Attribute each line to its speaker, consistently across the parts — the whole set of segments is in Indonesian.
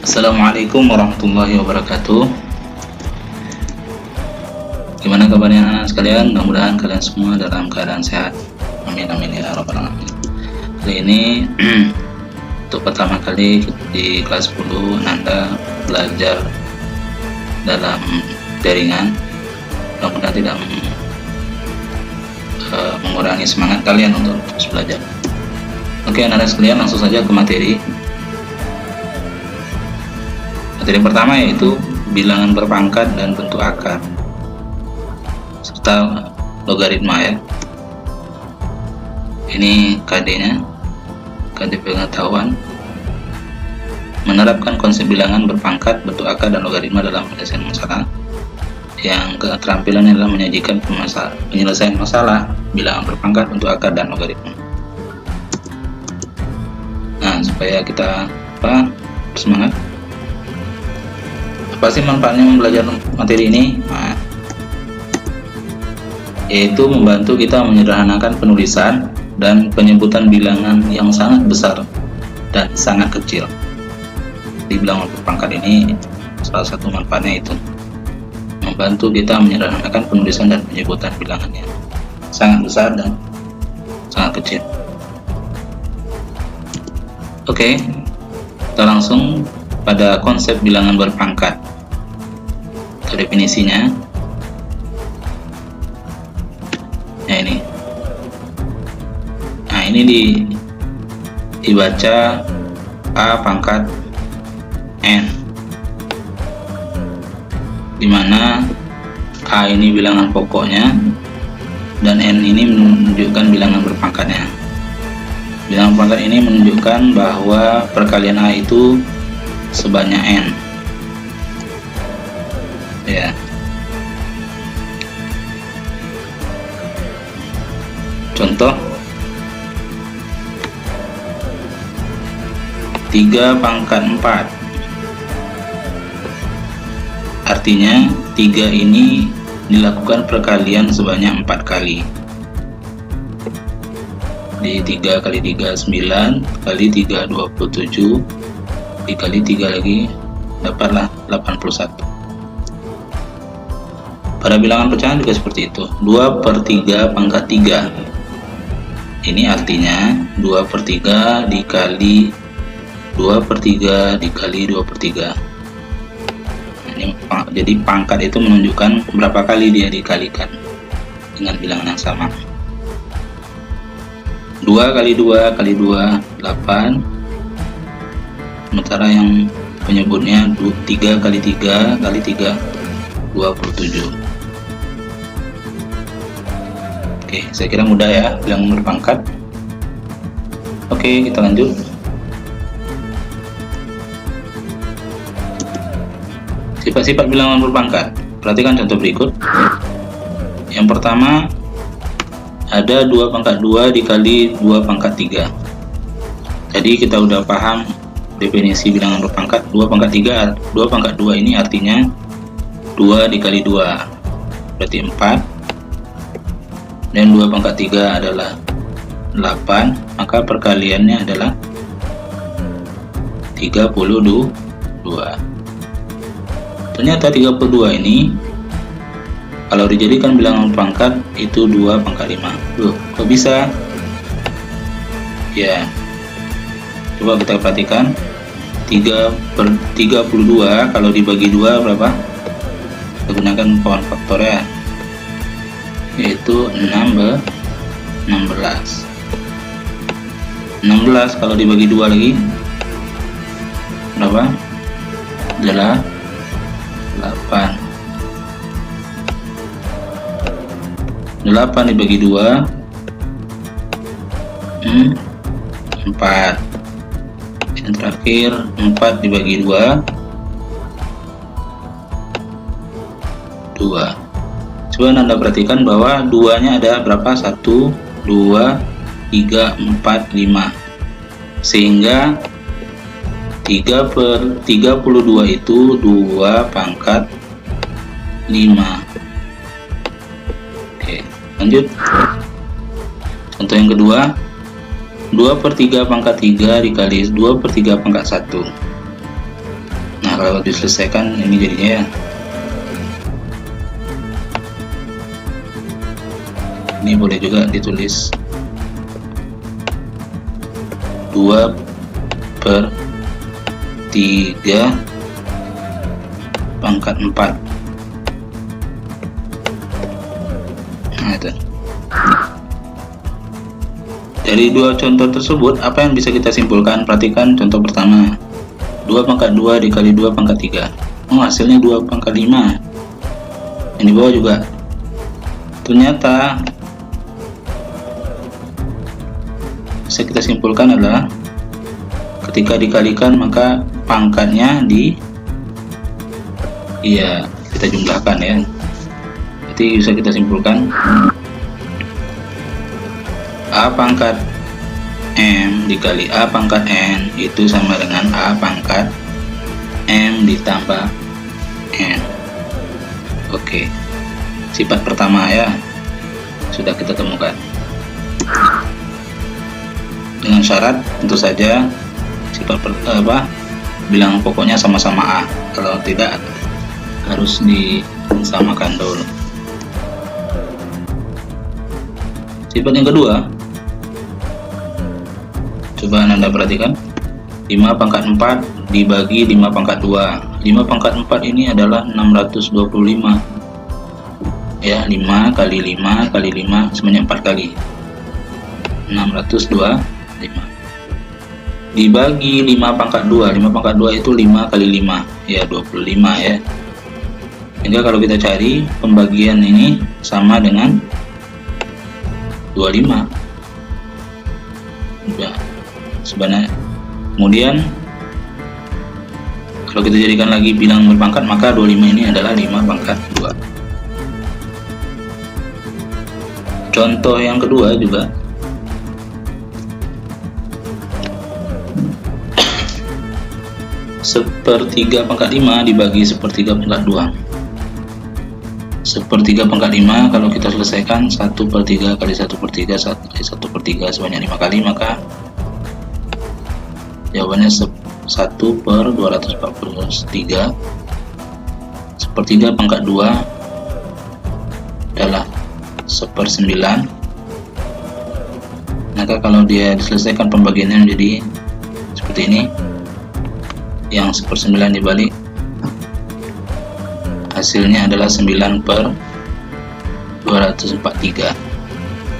Speaker 1: Assalamualaikum warahmatullahi wabarakatuh. Gimana kabarnya anak sekalian? Mudah-mudahan kalian semua dalam keadaan sehat. Amin amin ya rabbal alamin. Kali ini untuk pertama kali di kelas 10 Anda belajar dalam jaringan. Mudah-mudahan tidak mengurangi semangat kalian untuk terus belajar. Oke anak-anak sekalian, langsung saja ke materi. Materi pertama yaitu bilangan berpangkat dan bentuk akar serta logaritma ya. Ini KD-nya, KD pengetahuan menerapkan konsep bilangan berpangkat, bentuk akar dan logaritma dalam penyelesaian masalah. Yang keterampilannya adalah menyajikan penyelesaian masalah bilangan berpangkat, bentuk akar dan logaritma. Nah, supaya kita bersemangat. Apa sih manfaatnya belajar materi ini? Nah, yaitu membantu kita menyederhanakan penulisan dan penyebutan bilangan yang sangat besar dan sangat kecil. Di bilangan berpangkat ini salah satu manfaatnya itu membantu kita menyederhanakan penulisan dan penyebutan bilangan yang sangat besar dan sangat kecil. Oke, kita langsung pada konsep bilangan berpangkat. Definisinya, nah ini dibaca A pangkat N, dimana A ini bilangan pokoknya dan N ini menunjukkan bilangan berpangkatnya. Bilangan pangkat ini menunjukkan bahwa perkalian A itu sebanyak N ya. Contoh 3 pangkat 4, artinya 3 ini dilakukan perkalian sebanyak 4 kali. Di 3 kali 3 9, kali 3 27, dikali 3 lagi dapatlah 81. Pada bilangan pecahan juga seperti itu. 2/3 pangkat 3, ini artinya 2/3 dikali 2/3 dikali 2/3. Ini, jadi pangkat itu menunjukkan berapa kali dia dikalikan dengan bilangan yang sama. 2 kali 2 kali 2 8, sementara yang penyebutnya 3 kali 3 kali 3 27. Oke, saya kira mudah ya bilangan berpangkat. Oke, kita lanjut. Sifat-sifat bilangan berpangkat. Perhatikan contoh berikut. Yang pertama, ada 2 pangkat 2 dikali 2 pangkat 3. Jadi kita udah paham definisi bilangan berpangkat. 2 pangkat 3, 2 pangkat 2 ini artinya 2 dikali 2 berarti 4, dan 2 pangkat 3 adalah 8, maka perkaliannya adalah 32. Ternyata 32 ini kalau dijadikan bilangan pangkat itu 2 pangkat 5. Loh, kok bisa? Ya, coba kita perhatikan. 3/32 kalau dibagi 2 berapa? Kita gunakan power faktor ya, yaitu 16. 16 kalau dibagi 2 lagi berapa? 8. 8 dibagi 2 4. Yang terakhir 4 dibagi 2 2. Coba Anda perhatikan bahwa 2-nya ada berapa? 1, 2, 3, 4, 5. Sehingga 3/32 itu 2 pangkat 5. Oke, lanjut. Contoh yang kedua, 2/3 pangkat 3 dikali 2/3 pangkat 1. Nah, kalau diselesaikan ini jadinya ya. Ini boleh juga ditulis 2/3 pangkat 4. Nah, itu. Dari dua contoh tersebut, apa yang bisa kita simpulkan? Perhatikan contoh pertama. 2/2 dikali 2/3. Oh, hasilnya 2/5. Yang di bawah juga. Ternyata bisa kita simpulkan adalah ketika dikalikan maka pangkatnya kita jumlahkan ya. Jadi bisa kita simpulkan A pangkat M dikali A pangkat N itu sama dengan A pangkat M ditambah N. Oke, sifat pertama ya sudah kita temukan. Dengan syarat tentu saja sifat bilangan pokoknya sama-sama A. Kalau tidak harus disamakan dulu. Sifat yang kedua, coba Anda perhatikan 5/4 dibagi 5/2. 5/4 ini adalah 625 ya. 5 kali 5 kali 5 semuanya 4 kali 625 dibagi 5/2. 5/2 itu 5 kali 5 ya 25 ya. Sehingga kalau kita cari pembagian ini sama dengan 25 sebenarnya. Kemudian kalau kita jadikan lagi bilangan berpangkat, maka 25 ini adalah 5/2. Contoh yang kedua juga, sepertiga pangkat 5 dibagi sepertiga pangkat 2. Sepertiga pangkat 5 kalau kita selesaikan 1/3 kali 1/3 1/3 sebanyak 5 kali, maka jawabannya 1/243. Sepertiga pangkat 2 adalah 1/9. Maka kalau dia diselesaikan pembagiannya menjadi seperti ini, yang 1/9 dibalik, hasilnya adalah 9/243.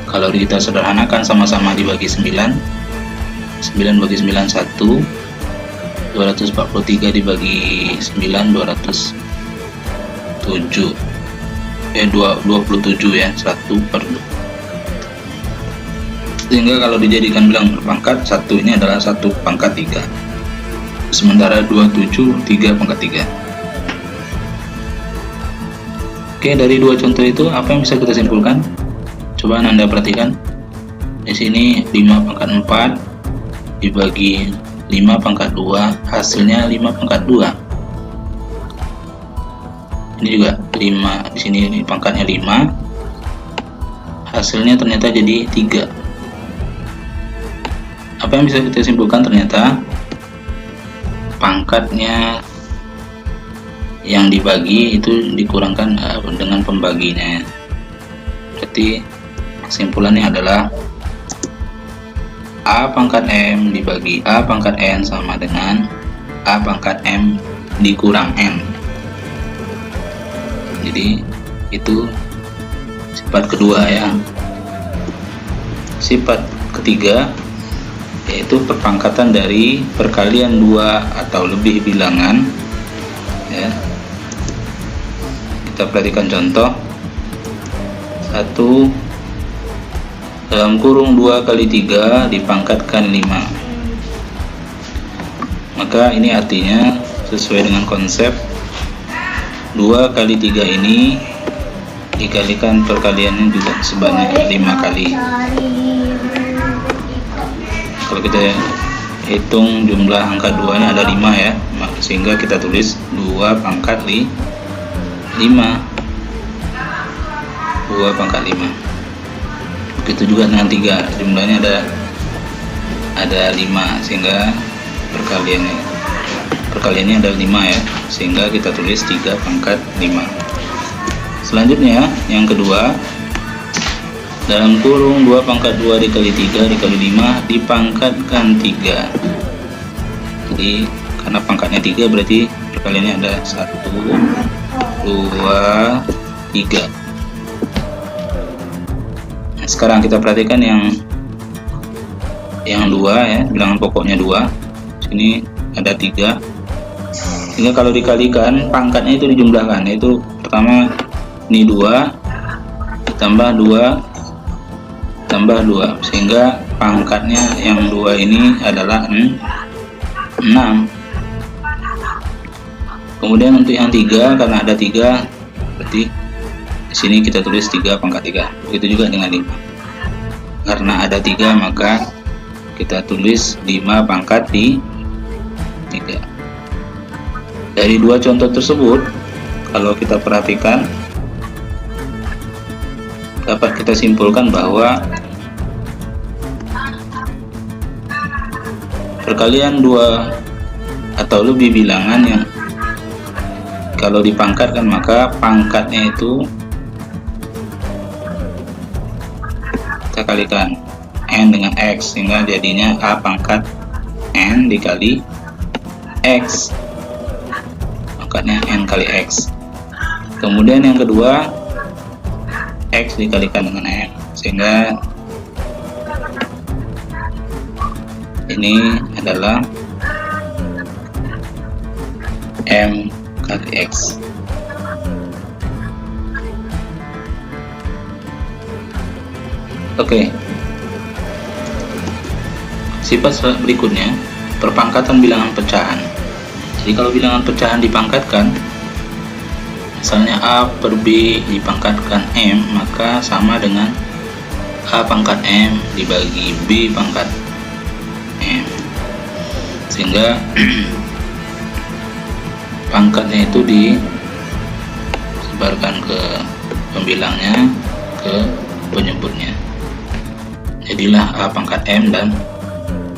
Speaker 1: Kalau kita sederhanakan sama-sama dibagi 9 bagi 9 1, 243 dibagi 9 207 27 ya, 1/2. Sehingga kalau dijadikan bilangan berpangkat, 1 ini adalah 1/3, sementara 27 3/3. Oke, dari dua contoh itu apa yang bisa kita simpulkan? Coba Anda perhatikan. Di sini 5/4 dibagi 5/2, hasilnya 5/2. Ini juga 5, di sini pangkatnya 5, hasilnya ternyata jadi 3. Apa yang bisa kita simpulkan? Ternyata pangkatnya yang dibagi itu dikurangkan dengan pembaginya. Berarti kesimpulannya adalah A pangkat M dibagi A pangkat N sama dengan A pangkat M dikurang N. Jadi itu sifat kedua ya. Sifat ketiga yaitu perpangkatan dari perkalian 2 atau lebih bilangan ya. Kita perhatikan contoh 1 dalam kurung 2 kali 3 dipangkatkan 5. Maka ini artinya sesuai dengan konsep 2 kali 3 ini dikalikan perkaliannya juga sebanyak 5 kali. Kalau kita hitung jumlah angka 2 nya ada 5 ya, sehingga kita tulis 2 pangkat 5. 2 pangkat 5. Begitu juga dengan 3, jumlahnya ada 5, sehingga perkaliannya perkaliannya ada 5 ya, sehingga kita tulis 3 pangkat 5. Selanjutnya yang kedua, dalam kurung 2 pangkat 2 dikali 3 dikali 5 dipangkatkan 3. Jadi karena pangkatnya 3 berarti perkaliannya ada 1, 2, 3. Nah, sekarang kita perhatikan yang 2 ya, bilangan pokoknya 2. Sini ada 3. Sehingga kalau dikalikan pangkatnya itu dijumlahkan, yaitu pertama ini 2 tambah 2 tambah 2, sehingga pangkatnya yang 2 ini adalah 6. Kemudian untuk yang 3, karena ada 3 berarti di sini kita tulis 3 pangkat 3. Begitu juga dengan 5. Karena ada 3 maka kita tulis 5 pangkat 3. Dari dua contoh tersebut, kalau kita perhatikan, dapat kita simpulkan bahwa perkalian 2 atau lebih bilangan yang kalau dipangkatkan maka pangkatnya itu kita kalikan n dengan x, sehingga jadinya a pangkat n dikali x, pangkatnya n kali x. Kemudian yang kedua, x dikalikan dengan m, sehingga ini adalah m kali x. Oke. Sifat berikutnya, perpangkatan bilangan pecahan. Jadi kalau bilangan pecahan dipangkatkan, misalnya a per b dipangkatkan m, maka sama dengan a pangkat m dibagi b pangkat m, sehingga pangkatnya itu disebarkan ke pembilangnya, ke penyebutnya. Jadilah a pangkat m dan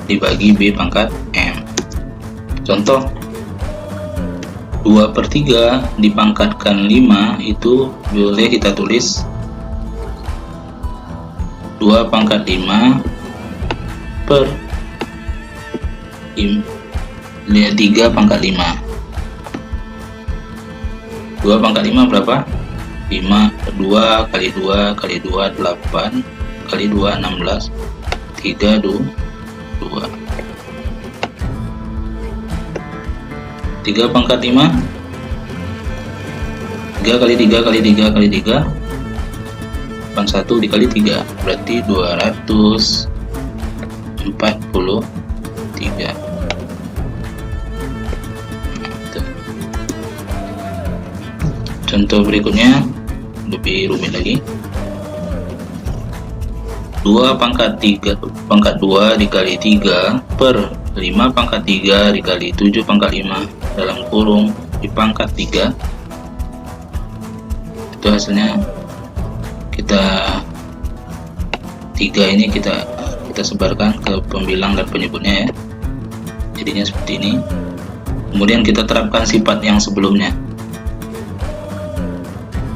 Speaker 1: dibagi b pangkat m. Contoh 2/3 dipangkatkan 5, itu boleh kita tulis 2 pangkat 5 per 3 pangkat 5. 2 pangkat 5 berapa? 5, 2 kali 2 kali 2 8 kali 2 16, 3 2 3 pangkat 5, 3 kali 3 kali 3 kali 3 81 dikali 3 berarti 243. Contoh berikutnya lebih rumit lagi. 2 pangkat 3 pangkat 2 dikali 3 per 5 pangkat 3 dikali 7 pangkat 5 dalam kurung dipangkat 3. Itu hasilnya kita 3 ini kita sebarkan ke pembilang dan penyebutnya ya. Jadinya seperti ini. Kemudian kita terapkan sifat yang sebelumnya.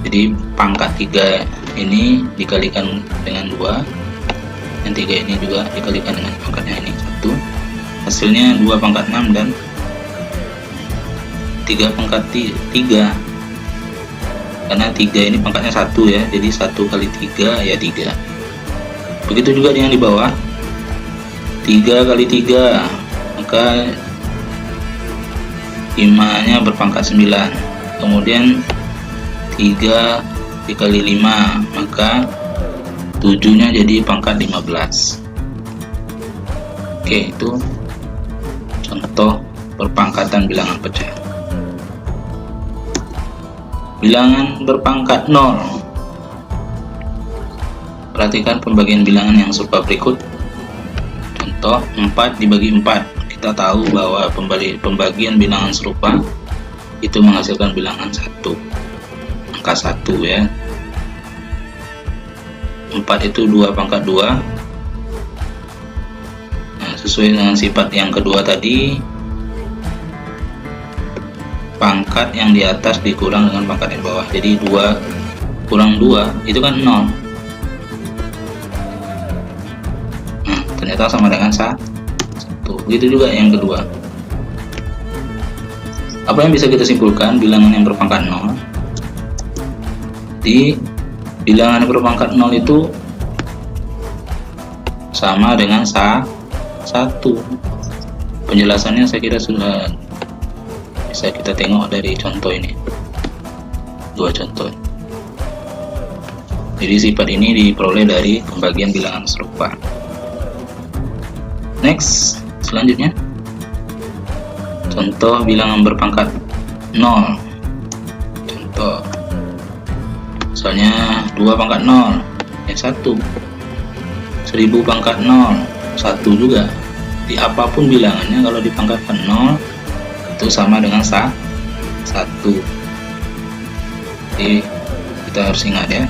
Speaker 1: Jadi pangkat 3 ini dikalikan dengan 2, yang 3 ini juga dikalikan dengan pangkatnya ini 1, hasilnya 2 pangkat 6 dan 3 pangkat 3, karena 3 ini pangkatnya 1 ya, jadi 1 kali 3 ya 3. Begitu juga dengan di bawah, 3 kali 3 maka 5 nya berpangkat 9, kemudian 3 dikali 5 maka 7 nya jadi pangkat 15. Oke, itu contoh perpangkatan bilangan pecah. Bilangan berpangkat 0. Perhatikan pembagian bilangan yang serupa berikut. Contoh 4 dibagi 4. Kita tahu bahwa pembagian bilangan serupa itu menghasilkan bilangan 1, angka 1 ya. 4 itu 2 pangkat 2. Nah, sesuai dengan sifat yang kedua tadi, pangkat yang di atas dikurang dengan pangkat yang di bawah. Jadi 2 kurang 2 itu kan 0. Nah, ternyata sama dengan 1. Begitu juga yang kedua. Apa yang bisa kita simpulkan? Bilangan yang berpangkat 0. Di bilangan yang berpangkat 0 itu sama dengan 1. Penjelasannya saya kira sudah bisa kita tengok dari contoh ini. 2 contoh. Jadi sifat ini diperoleh dari pembagian bilangan serupa. Next, selanjutnya contoh bilangan berpangkat 0. Contoh misalnya 2 pangkat 0 1, 1000 pangkat 0 1 juga. Di apapun bilangannya kalau dipangkatkan 0 itu sama dengan 1. Jadi kita harus ingat ya.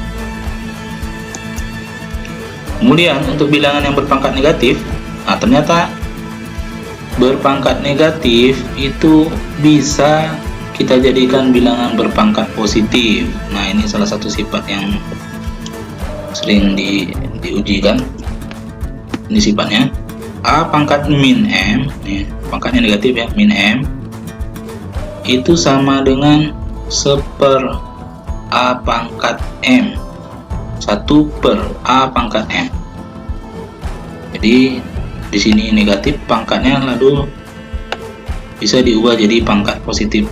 Speaker 1: Kemudian untuk bilangan yang berpangkat negatif, nah ternyata berpangkat negatif itu bisa kita jadikan bilangan berpangkat positif. Nah ini salah satu sifat yang sering diujikan. Ini sifatnya A pangkat min M, nih, pangkatnya negatif ya, min M itu sama dengan 1/A pangkat M, 1/A pangkat M. Jadi di sini negatif pangkatnya lalu bisa diubah jadi pangkat positif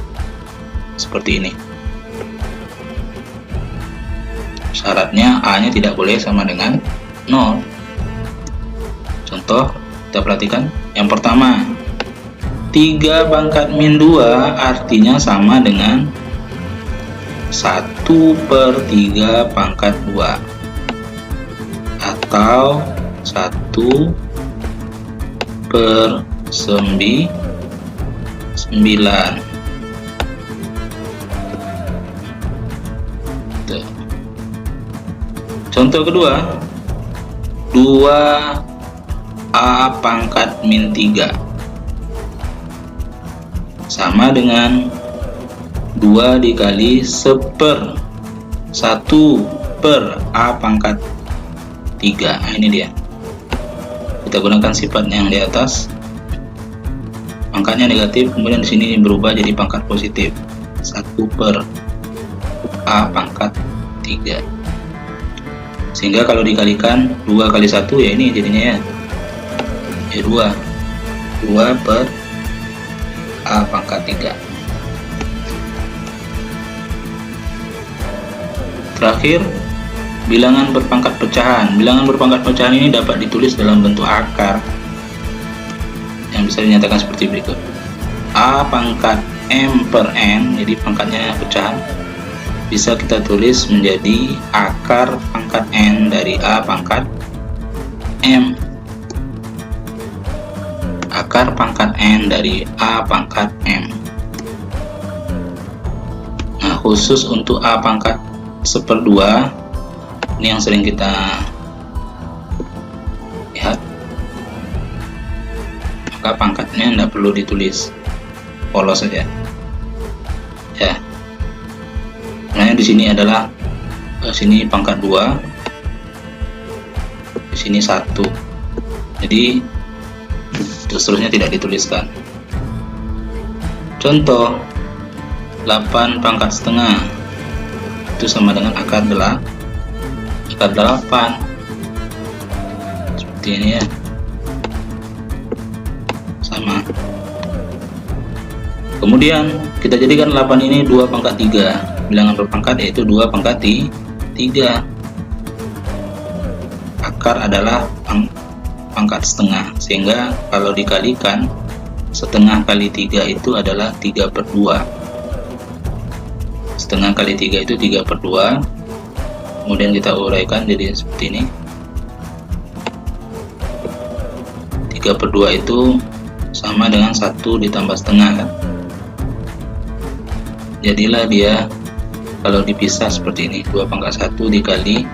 Speaker 1: seperti ini. Syaratnya A-nya tidak boleh sama dengan 0. Contoh kita perhatikan. Yang pertama, 3 pangkat min 2 artinya sama dengan 1/3 pangkat 2 atau 1/9. Contoh kedua, 2A pangkat min 3 sama dengan 2 dikali 1/A pangkat 3. Nah ini dia. Kita gunakan sifat yang di atas. Pangkatnya negatif, kemudian di sini berubah jadi pangkat positif. 1/A pangkat 3. Sehingga kalau dikalikan 2 kali 1 ya ini jadinya ya 2/A pangkat 3. Terakhir, bilangan berpangkat pecahan. Bilangan berpangkat pecahan ini dapat ditulis dalam bentuk akar yang bisa dinyatakan seperti berikut. A pangkat M per N, jadi pangkatnya pecahan, bisa kita tulis menjadi akar pangkat N dari A pangkat M. Akar pangkat N dari A pangkat M. Nah, khusus untuk A pangkat 1/2, ini yang sering kita lihat, maka pangkatnya tidak perlu ditulis, polos saja ya. Nah di sini adalah sini pangkat 2, di sini 1, jadi seterusnya tidak dituliskan. Contoh 8 pangkat setengah itu sama dengan akar 8 seperti ini ya, sama. Kemudian kita jadikan 8 ini 2 pangkat 3, bilangan berpangkat yaitu 2 pangkat 3. Akar adalah pangkat setengah, sehingga kalau dikalikan setengah kali 3 itu adalah 3/2. Setengah kali 3 itu 3/2. Kemudian kita uraikan jadi seperti ini. 3/2 itu sama dengan 1 ditambah setengah kan. Jadilah dia kalau dipisah seperti ini, 2 pangkat 1 dikali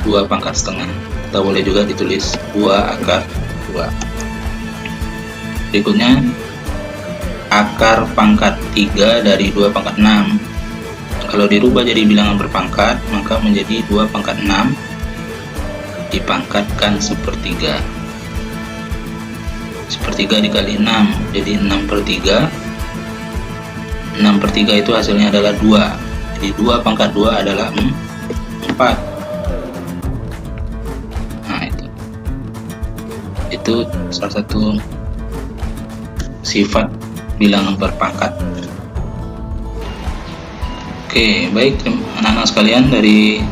Speaker 1: 2 pangkat setengah. Kita boleh juga ditulis 2 akar 2. Berikutnya akar pangkat 3 dari 2 pangkat 6. Kalau dirubah jadi bilangan berpangkat, maka menjadi 2 pangkat 6 dipangkatkan sepertiga. Sepertiga dikali 6 jadi 6/3. 6/3 itu hasilnya adalah 2. Jadi 2 pangkat 2 adalah 4. Nah, itu salah satu sifat bilangan berpangkat. Oke, baik anak-anak sekalian, dari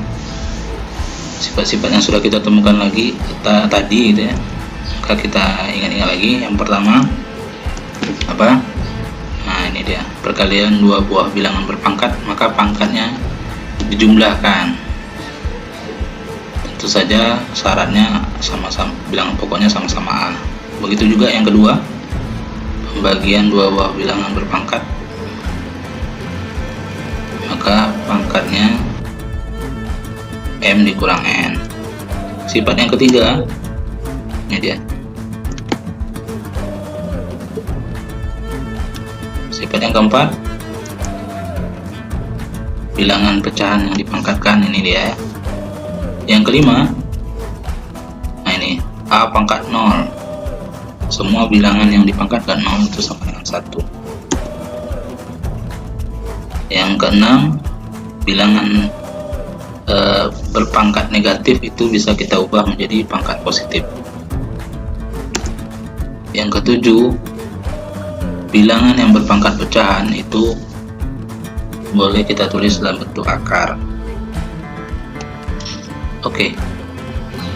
Speaker 1: sifat-sifat yang sudah kita temukan tadi gitu ya, maka kita ingat-ingat lagi. Yang pertama apa? Nah, ini dia, perkalian dua buah bilangan berpangkat, maka pangkatnya dijumlahkan. Tentu saja syaratnya sama-sama, bilangan pokoknya sama-sama A. Begitu juga yang kedua, pembagian dua buah bilangan berpangkat, maka pangkatnya M dikurang N. Sifat yang ketiga, ini dia. Sifat yang keempat, bilangan pecahan yang dipangkatkan, ini dia. Yang kelima, nah ini, A pangkat 0. Semua bilangan yang dipangkatkan 0 itu sama dengan 1. Yang keenam, bilangan berpangkat negatif itu bisa kita ubah menjadi pangkat positif. Yang ketujuh, bilangan yang berpangkat pecahan itu boleh kita tulis dalam bentuk akar. Oke,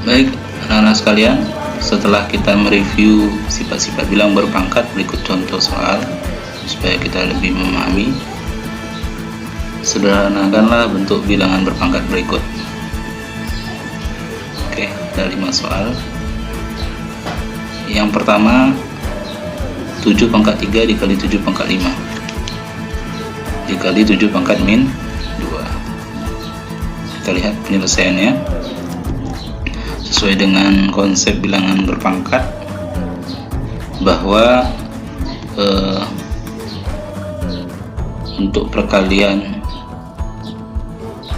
Speaker 1: baik anak-anak sekalian, setelah kita mereview sifat-sifat bilangan berpangkat, berikut contoh soal supaya kita lebih memahami. Sederhanakanlah bentuk bilangan berpangkat berikut. Oke, ada 5 soal. Yang pertama, 7 pangkat 3 dikali 7 pangkat 5 dikali 7 pangkat min 2. Kita lihat penyelesaiannya sesuai dengan konsep bilangan berpangkat, bahwa untuk perkalian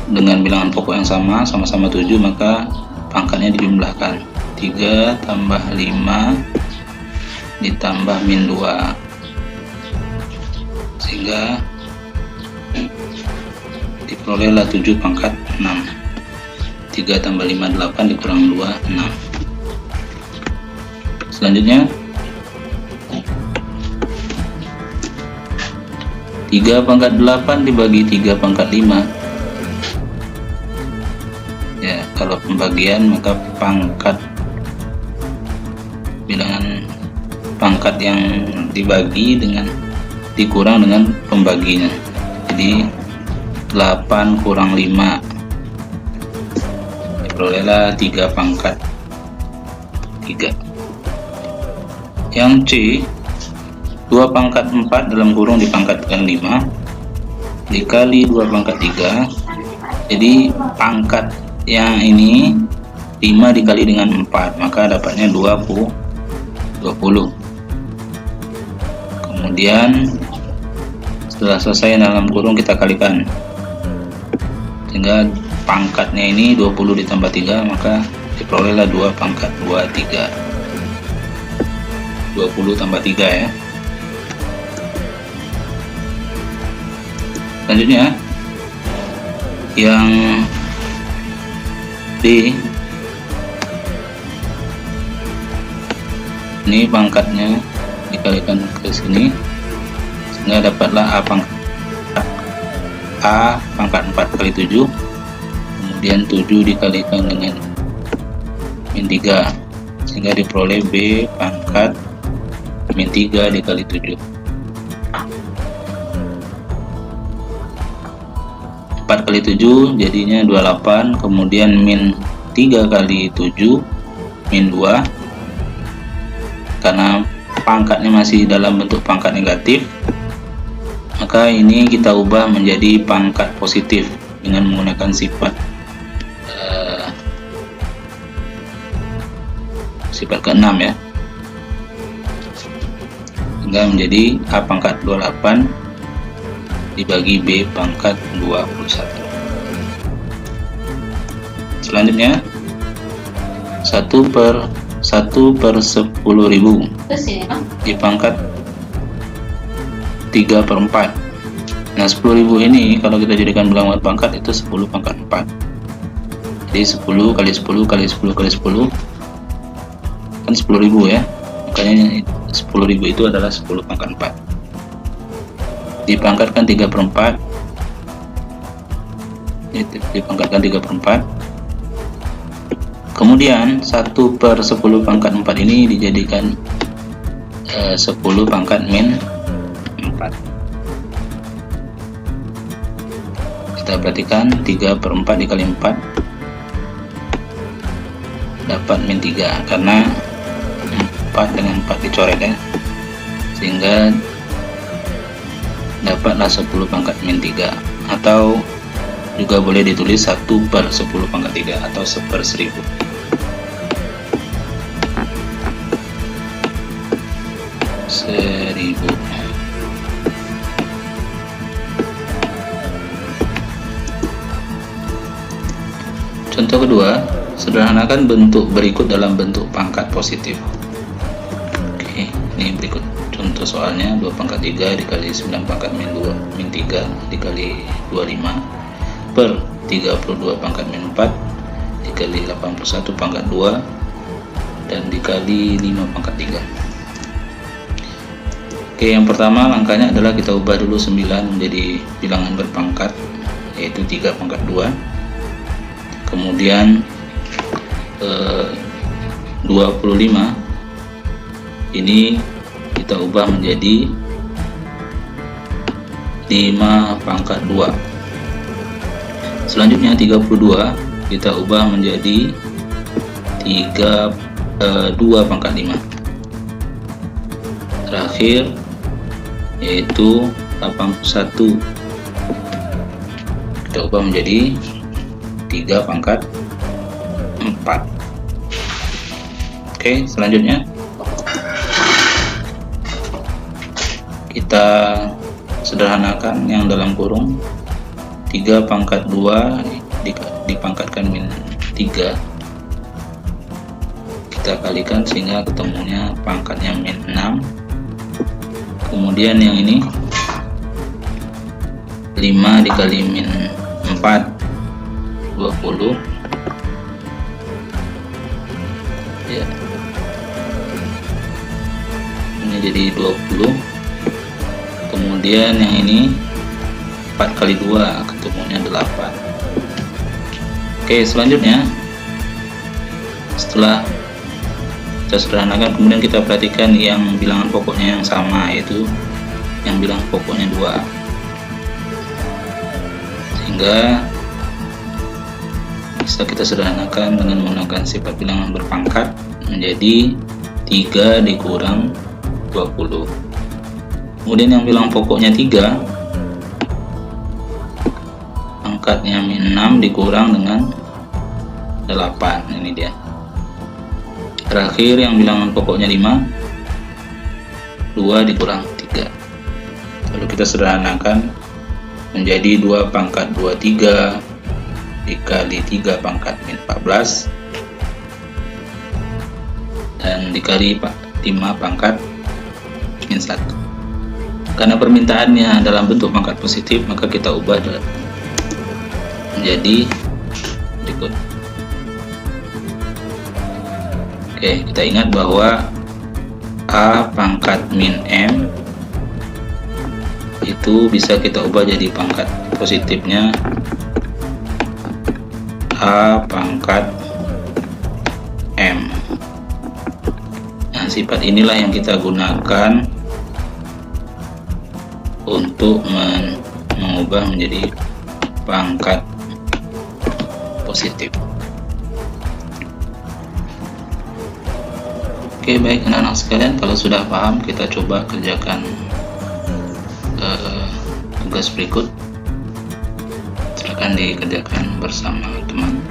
Speaker 1: dengan bilangan pokok yang sama-sama 7, maka pangkatnya dijumlahkan. 3 tambah 5 ditambah min 2, sehingga diperolehlah 7 pangkat 6. 3 tambah 5 8 dikurang 2 6. Selanjutnya 3 pangkat 8 dibagi 3 pangkat 5. Ya, kalau pembagian maka pangkat bilangan pangkat yang dibagi dengan dikurang dengan pembaginya. Jadi 8 kurang 5 diperolehlah 3 pangkat 3. Yang C, 2 pangkat 4 dalam kurung dipangkatkan 5 dikali 2 pangkat 3. Jadi pangkat yang ini 5 dikali dengan 4, maka dapatnya 20. Kemudian setelah selesai dalam kurung kita kalikan, sehingga pangkatnya ini 20 ditambah 3, maka diperolehlah 2 pangkat 23. 20 tambah 3 ya. Selanjutnya yang D, ini pangkatnya dikalikan ke sini sehingga dapatlah A pangkat 4 kali 7, kemudian 7 dikalikan dengan min 3 sehingga diperoleh B pangkat min 3 dikali 7. 4 kali 7 jadinya 28, kemudian min 3 kali 7 min 2. Karena pangkatnya masih dalam bentuk pangkat negatif, maka ini kita ubah menjadi pangkat positif dengan menggunakan sifat sifat ke-6 ya. sehingga menjadi A pangkat 28 dibagi B pangkat 21. Selanjutnya 1/10.000 dipangkat 3/4. Nah, 10.000 ini kalau kita jadikan bilangan pangkat itu 10 pangkat 4. Jadi 10 kali 10 kali 10 kali 10 kan 10.000 ya. Makanya 10.000 itu adalah 10 pangkat 4. Dipangkatkan 3/4. Dipangkatkan 3/4. Kemudian 1/10 pangkat 4 ini dijadikan 10 pangkat min 4. Kita perhatikan 3/4 dikali 4 dapat min 3, karena 4 dengan 4 dicoret ya, sehingga dapatlah 10 pangkat min 3, atau juga boleh ditulis 1/10 pangkat 3 atau 1/1000. Contoh kedua, sederhanakan bentuk berikut dalam bentuk pangkat positif. Oke, ini berikut contoh soalnya. 2 pangkat 3 dikali 9 pangkat min 2 min 3 dikali 25 per 32 pangkat min 4 dikali 81 pangkat 2 dan dikali 5 pangkat 3. Oke, yang pertama langkahnya adalah kita ubah dulu 9 menjadi bilangan berpangkat, yaitu 3 pangkat 2. Kemudian 25 ini kita ubah menjadi 5 pangkat 2. Selanjutnya 32 kita ubah menjadi 2 pangkat 5. Terakhir yaitu 81 kita ubah menjadi 3 pangkat 4. Oke, selanjutnya kita sederhanakan yang dalam kurung 3 pangkat 2 dipangkatkan min 3, kita kalikan sehingga ketemunya pangkatnya min 6. Kemudian yang ini 5 dikali min 4 20 ya, ini jadi 20. Kemudian yang ini 4 kali 2 ketemunya 8. Oke, selanjutnya setelah kita sederhanakan, kemudian kita perhatikan yang bilangan pokoknya yang sama, yaitu yang bilangan pokoknya 2, sehingga bisa kita sederhanakan dengan menggunakan sifat bilangan berpangkat menjadi 3 dikurang 20. Kemudian yang bilangan pokoknya 3, pangkatnya min 6 dikurang dengan 8, ini dia. Terakhir yang bilangan pokoknya 5, 2 dikurang 3. Lalu kita sederhanakan menjadi 2 pangkat 23 dikali 3 pangkat min 14 dan dikali 5 pangkat min 1. Karena permintaannya dalam bentuk pangkat positif, maka kita ubah menjadi berikut. Oke, kita ingat bahwa A pangkat min M itu bisa kita ubah jadi pangkat positifnya A pangkat M. Nah, sifat inilah yang kita gunakan untuk mengubah menjadi pangkat positif. Oke, baik anak-anak sekalian, kalau sudah paham, kita coba kerjakan tugas berikut. Silakan dikerjakan bersama teman.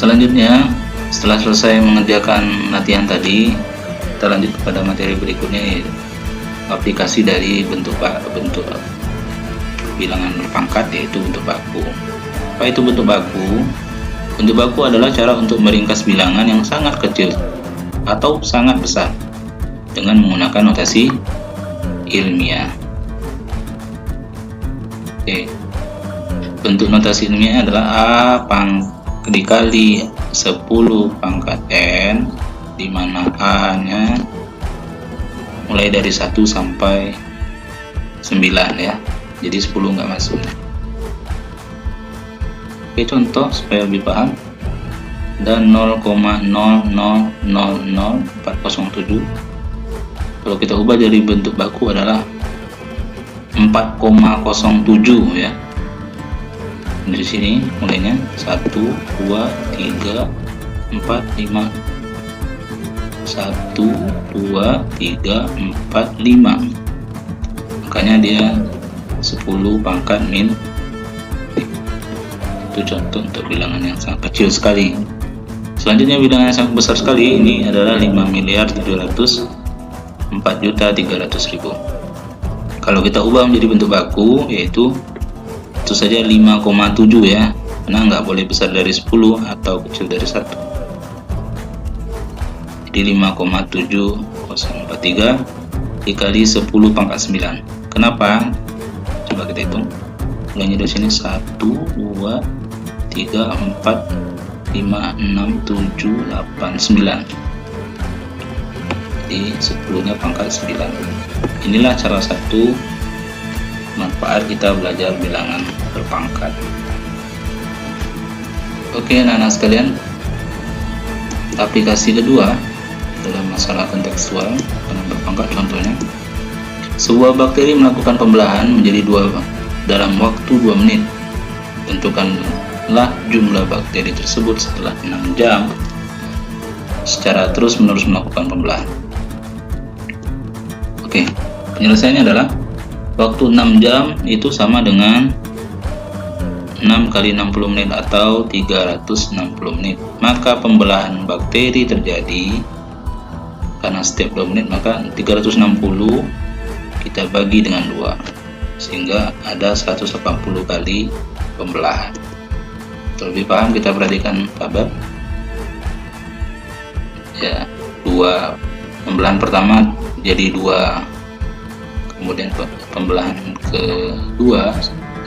Speaker 1: Selanjutnya, setelah selesai mengerjakan latihan tadi, kita lanjut kepada materi berikutnya, yaitu aplikasi dari bentuk bilangan berpangkat, yaitu bentuk baku. Apa itu bentuk baku? Bentuk baku adalah cara untuk meringkas bilangan yang sangat kecil atau sangat besar dengan menggunakan notasi ilmiah. Oke. Bentuk notasi ilmiah adalah dikali 10 pangkat n, di mana a-nya mulai dari 1 sampai 9 ya. Jadi 10 nggak masuk. Oke, contoh supaya lebih paham. Dan 0,0000407 kalau kita ubah dari bentuk baku adalah 4,07 ya. Dari sini mulainya 1 2 3 4 5 1 2 3 4 5, makanya dia 10 pangkat min. Itu contoh untuk bilangan yang sangat kecil sekali. Selanjutnya bilangan yang sangat besar sekali, ini adalah 5.704.300.000. Kalau kita ubah menjadi bentuk baku, yaitu itu saja 5,7 ya, karena nggak boleh besar dari 10 atau kecil dari 1. Jadi 5,7043 dikali 10 pangkat 9. Kenapa? Coba kita hitung. Mulainya dari sini 1 2 3 4 5 6 7 8 9. Jadi 10-nya pangkat 9. Inilah salah satu manfaat kita belajar bilangan berpangkat. Oke, anak-anak sekalian, aplikasi kedua dalam masalah kontekstual bilangan berpangkat, contohnya sebuah bakteri melakukan pembelahan menjadi 2 dalam waktu 2 menit. Tentukanlah jumlah bakteri tersebut setelah 6 jam secara terus-menerus melakukan pembelahan. Oke, penyelesaiannya adalah waktu 6 jam itu sama dengan 6 kali 60 menit atau 360 menit. Maka pembelahan bakteri terjadi karena setiap 2 menit, maka 360 kita bagi dengan 2, sehingga ada 180 kali pembelahan. Untuk lebih paham, kita perhatikan tabel ya. 2 pembelahan pertama jadi 2, kemudian pembelahan kedua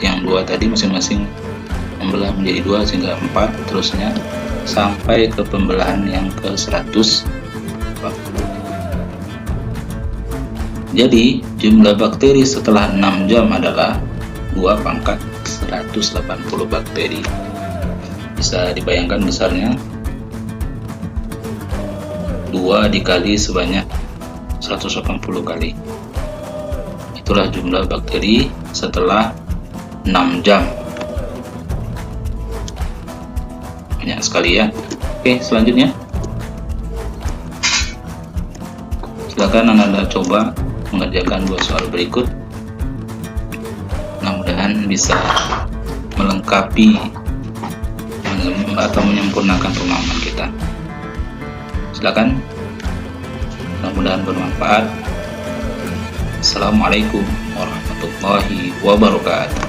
Speaker 1: yang 2 tadi masing-masing membelah menjadi 2 sehingga 4, terusnya sampai ke pembelahan yang ke 140. Jadi jumlah bakteri setelah 6 jam adalah 2 pangkat 180 bakteri. Bisa dibayangkan besarnya, 2 dikali sebanyak 180 kali. Itulah jumlah bakteri setelah 6 jam. Banyak sekali ya. Oke, selanjutnya silakan Anda coba mengerjakan 2 soal berikut. Mudah-mudahan bisa melengkapi atau menyempurnakan pemahaman kita. Silakan, mudah-mudahan bermanfaat. Assalamualaikum warahmatullahi wabarakatuh.